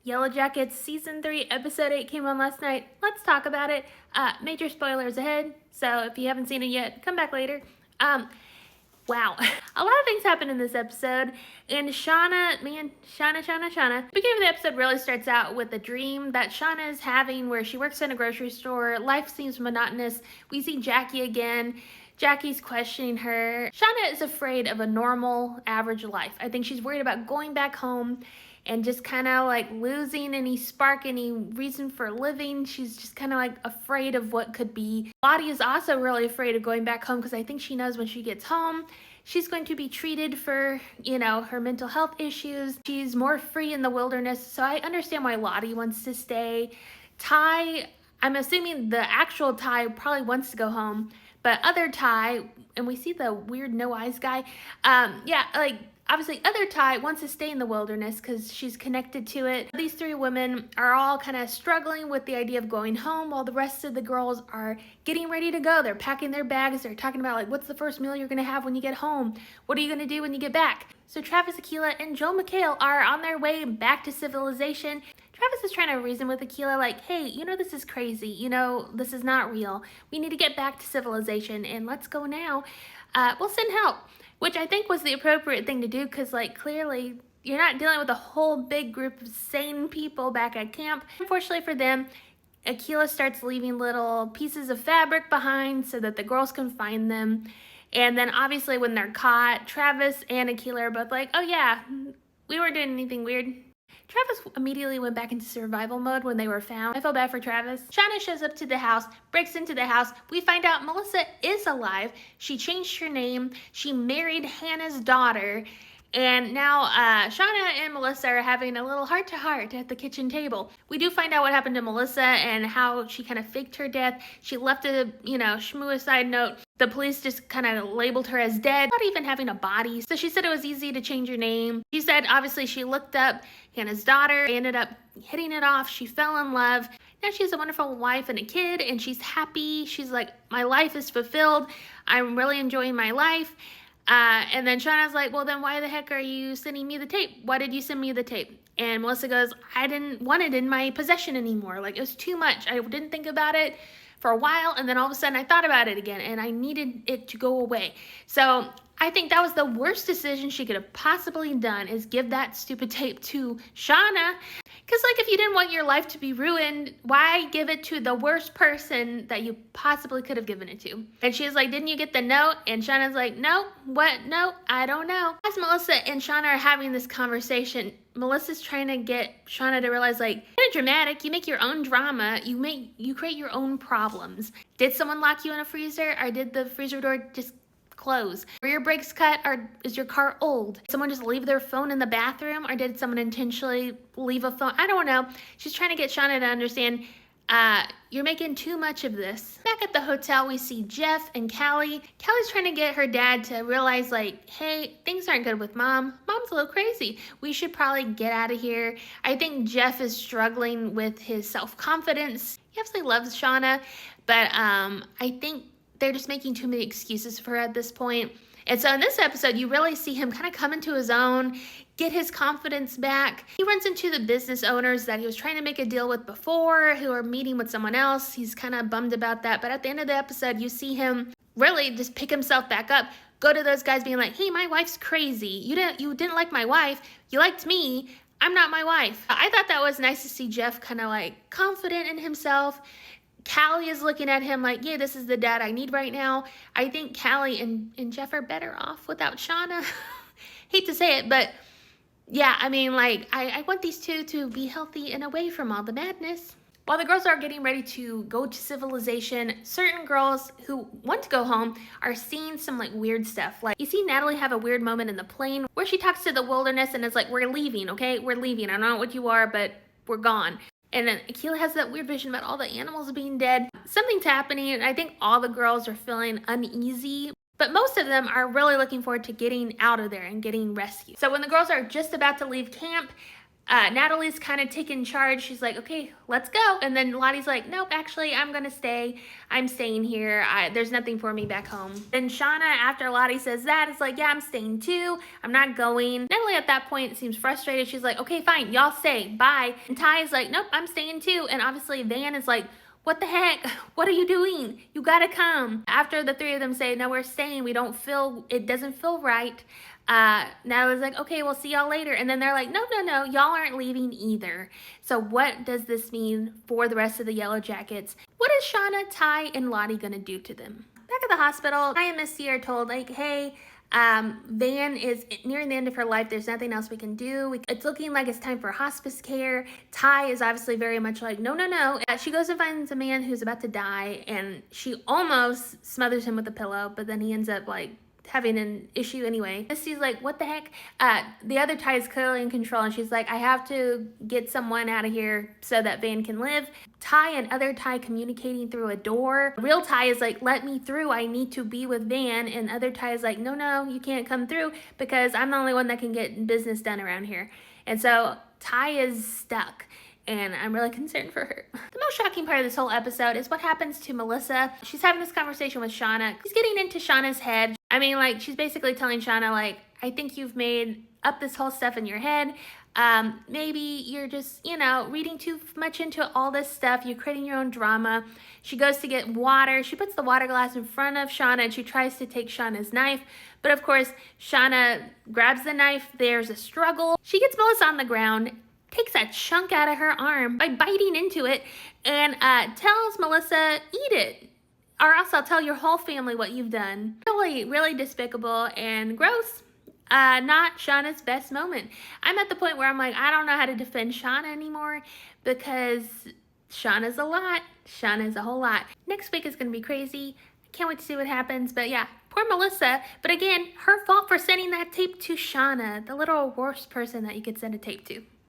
Yellowjackets Season 3, Episode 8 came on last night. Let's talk about it. Major spoilers ahead, so if you haven't seen it yet, come back later. Wow. A lot of things happen in this episode, and Shauna. The beginning of the episode really starts out with a dream that Shauna is having where she works in a grocery store. Life seems monotonous. We see Jackie again. Jackie's questioning her. Shauna is afraid of a normal, average life. I think she's worried about going back home and just kind of like losing any spark, any reason for living. She's just kind of like afraid of what could be. Lottie is also really afraid of going back home because I think she knows when she gets home, she's going to be treated for, her mental health issues. She's more free in the wilderness, so I understand why Lottie wants to stay. Ty, I'm assuming the actual Ty probably wants to go home, but other Ty, and we see the weird no eyes guy, obviously other Ty wants to stay in the wilderness because she's connected to it. These three women are all kind of struggling with the idea of going home while the rest of the girls are getting ready to go. They're packing their bags. They're talking about like, what's the first meal you're going to have when you get home? What are you going to do when you get back? So Travis, Akilah, and Joel McHale are on their way back to civilization. Travis is trying to reason with Akilah like, hey, this is crazy. This is not real. We need to get back to civilization and let's go now. We'll send help. Which I think was the appropriate thing to do because, clearly you're not dealing with a whole big group of sane people back at camp. Unfortunately for them, Akilah starts leaving little pieces of fabric behind so that the girls can find them. And then obviously when they're caught, Travis and Akilah are both like, oh yeah, we weren't doing anything weird. Travis immediately went back into survival mode when they were found. I felt bad for Travis. Shauna shows up to the house, breaks into the house. We find out Melissa is alive. She changed her name. She married Hannah's daughter. And now Shauna and Melissa are having a little heart-to-heart at the kitchen table. We do find out what happened to Melissa and how she kind of faked her death. She left a, schmooicide note. The police just kind of labeled her as dead, not even having a body. So she said it was easy to change her name. She said, obviously, she looked up Hannah's daughter. They ended up hitting it off. She fell in love. Now she has a wonderful wife and a kid, and she's happy. She's like, my life is fulfilled. I'm really enjoying my life. And then Shauna's like, well, then why the heck are you sending me the tape? Why did you send me the tape? And Melissa goes, I didn't want it in my possession anymore. Like, it was too much. I didn't think about it for a while, and then all of a sudden I thought about it again, and I needed it to go away. So I think that was the worst decision she could have possibly done, is give that stupid tape to Shauna. Because, if you didn't want your life to be ruined, why give it to the worst person that you possibly could have given it to? And she's like, didn't you get the note? And Shauna's like, no, what? No, I don't know. As Melissa and Shauna are having this conversation, Melissa's trying to get Shauna to realize, kind of dramatic, you make your own drama, you create your own problems. Did someone lock you in a freezer, or did the freezer door just close? Were your brakes cut, or is your car old? Did someone just leave their phone in the bathroom, or did someone intentionally leave a phone? I don't know. She's trying to get Shauna to understand, you're making too much of this. Back at the hotel, we see Jeff and Callie. Callie's trying to get her dad to realize, hey, things aren't good with Mom. Mom's a little crazy. We should probably get out of here. I think Jeff is struggling with his self-confidence. He absolutely loves Shauna, but I think they're just making too many excuses for her at this point. And so in this episode, you really see him kind of come into his own, get his confidence back. He runs into the business owners that he was trying to make a deal with before, who are meeting with someone else. He's kind of bummed about that. But at the end of the episode, you see him really just pick himself back up, go to those guys being like, hey, my wife's crazy. You didn't like my wife. You liked me. I'm not my wife. I thought that was nice to see Jeff kind of confident in himself. Callie is looking at him like, yeah, this is the dad I need right now. I think Callie and Jeff are better off without Shauna. Hate to say it, but yeah, I want these two to be healthy and away from all the madness. While the girls are getting ready to go to civilization, certain girls who want to go home are seeing some weird stuff. You see Natalie have a weird moment in the plane where she talks to the wilderness and is like, we're leaving, okay? We're leaving. I don't know what you are, but we're gone. And then Akilah has that weird vision about all the animals being dead. Something's happening, and I think all the girls are feeling uneasy. But most of them are really looking forward to getting out of there and getting rescued. So when the girls are just about to leave camp, Natalie's kind of taking charge. She's like, okay, let's go. And then Lottie's like, nope, actually, I'm going to stay. I'm staying here. There's nothing for me back home. Then Shauna, after Lottie says that, is like, yeah, I'm staying too. I'm not going. Natalie at that point seems frustrated. She's like, okay, fine, y'all stay. Bye. And Ty is like, nope, I'm staying too. And obviously Van is like, what the heck? What are you doing? You gotta come. After the three of them say, no, we're staying. It doesn't feel right. Natalie's like, okay, we'll see y'all later. And then they're like, no, y'all aren't leaving either. So what does this mean for the rest of the Yellowjackets? What is Shauna, Ty, and Lottie gonna do to them? Back at the hospital, Ty and Misty are told, like, hey, Van is nearing the end of her life. There's nothing else we can do. It's looking like it's time for hospice care. Ty is obviously very much like, no. She goes and finds a man who's about to die, and she almost smothers him with a pillow, but then he ends up like having an issue anyway. Misty's like, what the heck? The other Ty is clearly in control, and she's like, I have to get someone out of here so that Van can live. Ty and other Ty communicating through a door. Real Ty is like, let me through. I need to be with Van. And other Ty is like, no, you can't come through because I'm the only one that can get business done around here. And so Ty is stuck, and I'm really concerned for her. The most shocking part of this whole episode is what happens to Melissa. She's having this conversation with Shauna. She's getting into Shauna's head. I mean, like, she's basically telling Shauna, like, I think you've made up this whole stuff in your head. Maybe you're just, reading too much into all this stuff. You're creating your own drama. She goes to get water. She puts the water glass in front of Shauna, and she tries to take Shauna's knife. But of course, Shauna grabs the knife. There's a struggle. She gets Melissa on the ground, takes a chunk out of her arm by biting into it, and tells Melissa, eat it, or else I'll tell your whole family what you've done. Really, really despicable and gross. Not Shauna's best moment. I'm at the point where I'm like, I don't know how to defend Shauna anymore because Shauna's a lot. Shauna's a whole lot. Next week is going to be crazy. I can't wait to see what happens. But yeah, poor Melissa. But again, her fault for sending that tape to Shauna, the little worst person that you could send a tape to.